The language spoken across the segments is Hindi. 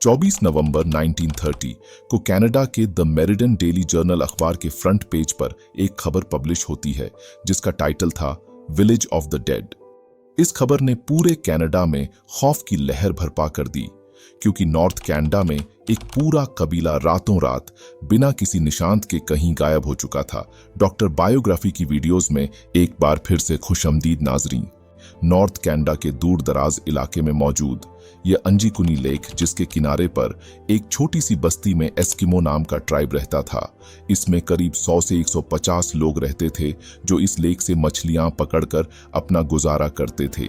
24 नवंबर 1930 को कनाडा के द मेरिडन डेली जर्नल अखबार के फ्रंट पेज पर एक खबर पब्लिश होती है जिसका टाइटल था विलेज ऑफ द डेड। इस खबर ने पूरे कनाडा में खौफ की लहर बरपा कर दी, क्योंकि नॉर्थ कनाडा में एक पूरा कबीला रातों रात बिना किसी निशान के कहीं गायब हो चुका था। डॉक्टर बायोग्राफी की वीडियोस में एक बार फिर से खुशअमदीद नाजरीन। नॉर्थ कनाडा के दूर दराज इलाके में मौजूद यह अंजीकुनी लेक, जिसके किनारे पर एक छोटी सी बस्ती में एस्किमो नाम का ट्राइब रहता था। इसमें करीब 100 से 150 लोग रहते थे जो इस लेक से मछलियां पकड़कर अपना गुजारा करते थे।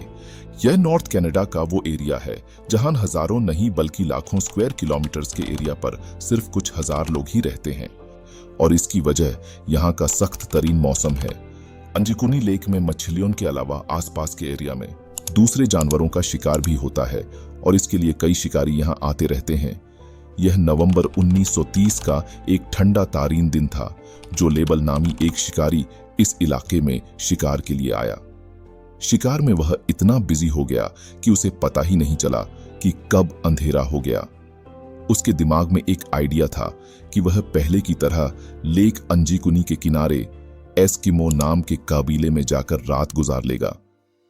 यह नॉर्थ कनाडा का वो एरिया है जहां हजारों नहीं बल्कि लाखों स्क्वायर किलोमीटर्स के एरिया पर सिर्फ कुछ हजार लोग ही रहते हैं, और इसकी वजह यहाँ का सख्त तरीन मौसम है। अंजीकुनी लेक में मछलियों के अलावा आसपास के एरिया में दूसरे जानवरों का शिकार भी होता है, और इसके लिए कई शिकारी यहाँ आते रहते हैं। यह नवंबर 1930 का एक ठंडा तारीन दिन था जो लेबल नामी एक शिकारी इस इलाके में शिकार के लिए आया। शिकार में वह इतना बिजी हो गया कि उसे पता ही नहीं चला कि कब अंधेरा हो गया। उसके दिमाग में एक आइडिया था कि वह पहले की तरह लेक अंजीकुनी के किनारे एस्किमो नाम के कबीले में जाकर रात गुजार लेगा।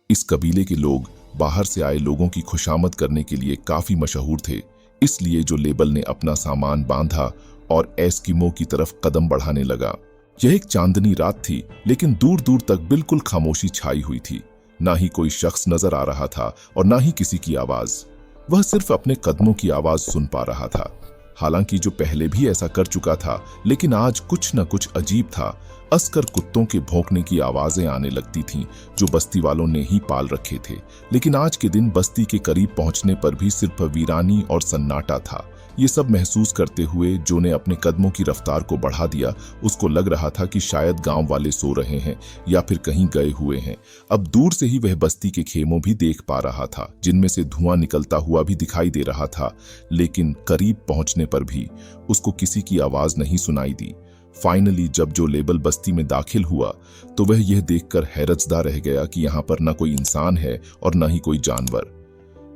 इस कबीले के लोग बाहर से आए लोगों की खुशामद करने के लिए काफी मशहूर थे, इसलिए जो लेबल ने अपना सामान बांधा और एस्किमो की तरफ कदम बढ़ाने लगा। यह एक चांदनी रात थी, लेकिन दूर दूर तक बिल्कुल खामोशी छाई हुई थी। ना ही कोई शख्स नजर आ रहा था और ना ही किसी की आवाज। वह सिर्फ अपने कदमों की आवाज सुन पा रहा था। हालांकि जो पहले भी ऐसा कर चुका था, लेकिन आज कुछ न कुछ अजीब था। अस्कर कुत्तों के भौंकने की आवाजें आने लगती थीं, जो बस्ती वालों ने ही पाल रखे थे। लेकिन आज के दिन बस्ती के करीब पहुंचने पर भी सिर्फ वीरानी और सन्नाटा था। ये सब महसूस करते हुए जो ने अपने कदमों की रफ्तार को बढ़ा दिया। उसको लग रहा था कि शायद गांव वाले सो रहे हैं या फिर कहीं गए हुए हैं। अब दूर से ही वह बस्ती के खेमों भी देख पा रहा था, जिनमें से धुआं निकलता हुआ भी दिखाई दे रहा था। लेकिन करीब पहुंचने पर भी उसको किसी की आवाज नहीं सुनाई दी। फाइनली जब जो लेबल बस्ती में दाखिल हुआ तो वह यह देखकर हैरतजदा रह गया कि यहाँ पर न कोई इंसान है और न ही कोई जानवर।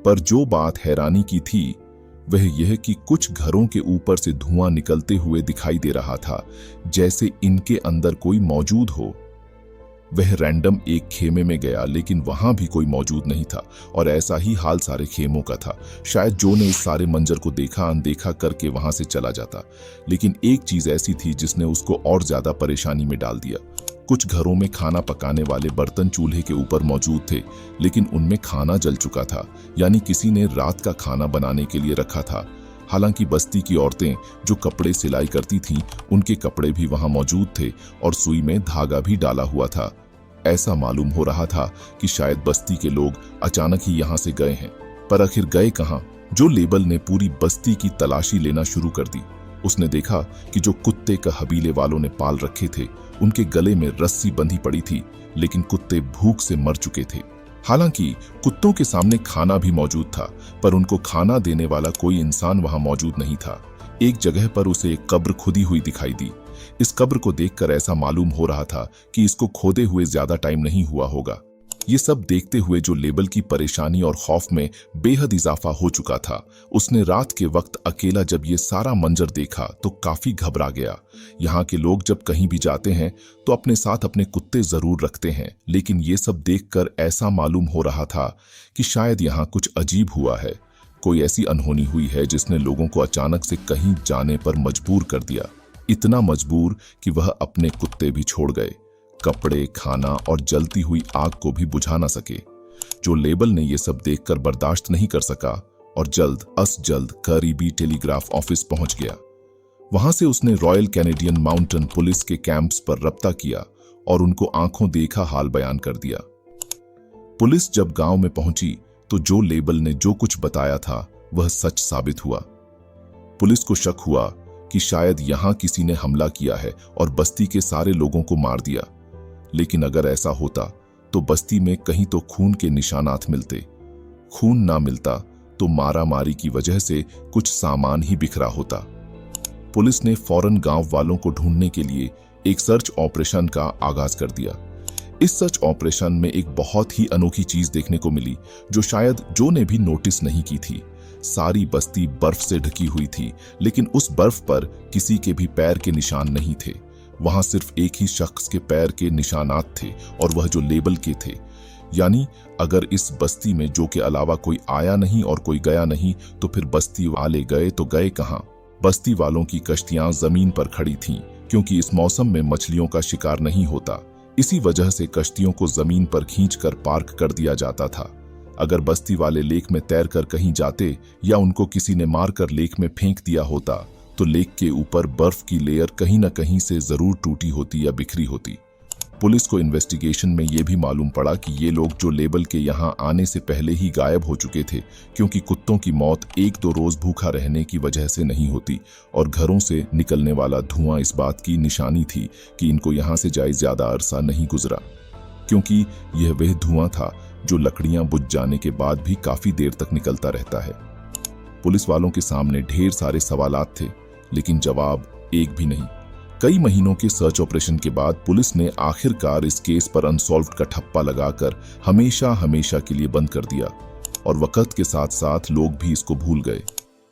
पर जो बात हैरानी की थी वह यह कि कुछ घरों के ऊपर से धुआं निकलते हुए दिखाई दे रहा था, जैसे इनके अंदर कोई मौजूद हो। वह रैंडम एक खेमे में गया, लेकिन वहां भी कोई मौजूद नहीं था, और ऐसा ही हाल सारे खेमों का था। शायद जो ने इस सारे मंजर को देखा अनदेखा करके वहां से चला जाता, लेकिन एक चीज ऐसी थी जिसने उसको और ज्यादा परेशानी में डाल दिया। कुछ घरों में खाना पकाने वाले बर्तन चूल्हे के ऊपर मौजूद थे, लेकिन उनमें खाना जल चुका था, यानी किसी ने रात का खाना बनाने के लिए रखा था। हालांकि बस्ती की औरतें जो कपड़े सिलाई करती थीं, उनके कपड़े भी वहां मौजूद थे और सुई में धागा भी डाला हुआ था। ऐसा मालूम हो रहा था कि शायद बस्ती के लोग अचानक ही यहां से गए हैं। पर आखिर गए कहां? जो लेबल ने पूरी बस्ती की तलाशी लेना शुरू कर दी। उसने देखा कि जो कुत्ते कबीले वालों ने पाल रखे थे, उनके गले में रस्सी बंधी पड़ी थी, लेकिन कुत्ते भूख से मर चुके थे। हालांकि कुत्तों के सामने खाना भी मौजूद था, पर उनको खाना देने वाला कोई इंसान वहां मौजूद नहीं था। एक जगह पर उसे एक कब्र खुदी हुई दिखाई दी। इस कब्र को देखकर ऐसा मालूम हो रहा था कि इसको खोदे हुए ज्यादा टाइम नहीं हुआ होगा। ये सब देखते हुए जो लेबल की परेशानी और खौफ में बेहद इजाफा हो चुका था। उसने रात के वक्त अकेला जब ये सारा मंजर देखा तो काफी घबरा गया। यहाँ के लोग जब कहीं भी जाते हैं तो अपने साथ अपने कुत्ते जरूर रखते हैं, लेकिन ये सब देखकर ऐसा मालूम हो रहा था कि शायद यहाँ कुछ अजीब हुआ है। कोई ऐसी अनहोनी हुई है जिसने लोगों को अचानक से कहीं जाने पर मजबूर कर दिया। इतना मजबूर कि वह अपने कुत्ते भी छोड़ गए, कपड़े, खाना और जलती हुई आग को भी बुझा ना सके। जो लेबल ने यह सब देखकर बर्दाश्त नहीं कर सका और जल्द करीबी टेलीग्राफ ऑफिस पहुंच गया। वहां से उसने रॉयल कैनेडियन माउंटेन पुलिस के कैंप्स पर रब्ता किया और उनको आंखों देखा हाल बयान कर दिया। पुलिस जब गांव में पहुंची तो जो लेबल ने जो कुछ बताया था वह सच साबित हुआ। पुलिस को शक हुआ कि शायद यहां किसी ने हमला किया है और बस्ती के सारे लोगों को मार दिया। लेकिन अगर ऐसा होता तो बस्ती में कहीं तो खून के निशानात मिलते। खून ना मिलता तो मारामारी की वजह से कुछ सामान ही बिखरा होता। पुलिस ने फौरन गांव वालों को ढूंढने के लिए एक सर्च ऑपरेशन का आगाज कर दिया। इस सर्च ऑपरेशन में एक बहुत ही अनोखी चीज देखने को मिली जो शायद जो ने भी नोटिस नहीं की थी। सारी बस्ती बर्फ से ढकी हुई थी, लेकिन उस बर्फ पर किसी के भी पैर के निशान नहीं थे। वहां सिर्फ एक ही शख्स के पैर के निशानात थे, और वह जो लेबल के थे। यानी अगर इस बस्ती में जो के अलावा कोई आया नहीं और कोई गया नहीं, तो फिर बस्ती वाले गए तो गए कहां? बस्ती वालों की कश्तियां जमीन पर खड़ी थीं, क्योंकि इस मौसम में मछलियों का शिकार नहीं होता। इसी वजह से कश्तियों को जमीन पर खींचकर पार्क कर दिया जाता था। अगर बस्ती वाले लेक में तैरकर कहीं जाते या उनको किसी ने मारकर लेक में फेंक दिया होता, तो लेक के ऊपर बर्फ की लेयर कहीं न कहीं से जरूर टूटी होती या बिखरी होती। पुलिस को इन्वेस्टिगेशन में यह भी मालूम पड़ा कि ये लोग जो लेबल के यहां आने से पहले ही गायब हो चुके थे, क्योंकि कुत्तों की मौत 1-2 रोज भूखा रहने की वजह से नहीं होती, और घरों से निकलने वाला धुआं इस बात की निशानी थी कि इनको यहां से जाए ज्यादा अरसा नहीं गुजरा, क्योंकि यह वह धुआं था जो लकड़ियां बुझ जाने के बाद भी काफी देर तक निकलता रहता है। पुलिस वालों के सामने ढेर सारे सवालात थे, लेकिन जवाब एक भी नहीं। कई महीनों के सर्च ऑपरेशन के बाद पुलिस ने आखिरकार इस केस पर अनसॉल्व्ड का ठप्पा लगाकर हमेशा हमेशा के लिए बंद कर दिया, और वक्त के साथ साथ लोग भी इसको भूल गए।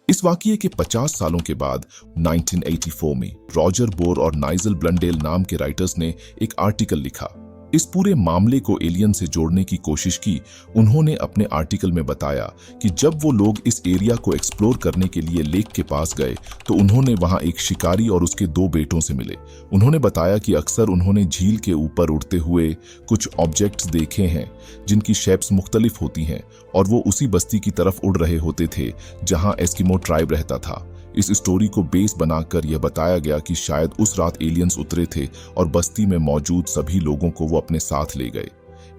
इस वाकये के 50 सालों के बाद 1984 में रॉजर बोर और नाइजल ब्लंडेल नाम के राइटर्स ने एक आर्टिकल लिखा। इस पूरे मामले को एलियन से जोड़ने की कोशिश की। उन्होंने अपने आर्टिकल में बताया कि जब वो लोग इस एरिया को एक्सप्लोर करने के लिए लेक के पास गए, तो उन्होंने वहां एक शिकारी और उसके 2 बेटों से मिले। उन्होंने बताया कि अक्सर उन्होंने झील के ऊपर उड़ते हुए कुछ ऑब्जेक्ट्स देखे हैं जिनकी शेप्स मुख्तलिफ होती हैं, और वो उसी बस्ती की तरफ उड़ रहे होते थे जहां एस्किमो ट्राइब रहता था। इस स्टोरी को बेस बनाकर यह बताया गया कि शायद उस रात एलियंस उतरे थे और बस्ती में मौजूद सभी लोगों को वो अपने साथ ले गए।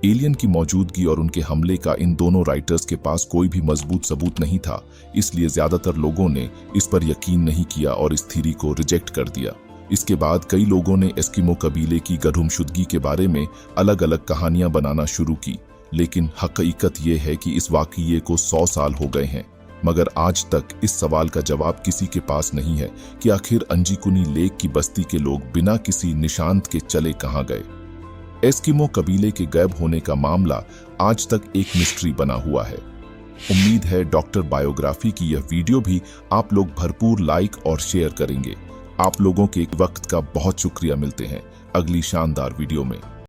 एलियन की मौजूदगी और उनके हमले का इन दोनों राइटर्स के पास कोई भी मजबूत सबूत नहीं था, इसलिए ज्यादातर लोगों ने इस पर यकीन नहीं किया और इस थ्योरी को रिजेक्ट कर दिया। इसके बाद कई लोगों ने एस्किमो कबीले की गुमशुदगी के बारे में अलग अलग कहानियां बनाना शुरू की, लेकिन हकीकत यह है कि इस वाकये को 100 साल हो गए हैं, मगर आज तक इस सवाल का जवाब किसी के पास नहीं है कि आखिर अंजीकुनी लेक की बस्ती के लोग बिना किसी निशान के चले कहां गए। एस्किमो कबीले के गायब होने का मामला आज तक एक मिस्ट्री बना हुआ है। उम्मीद है डॉक्टर बायोग्राफी की यह वीडियो भी आप लोग भरपूर लाइक और शेयर करेंगे। आप लोगों के वक्त का बहुत शुक्रिया। मिलते हैं अगली शानदार वीडियो में।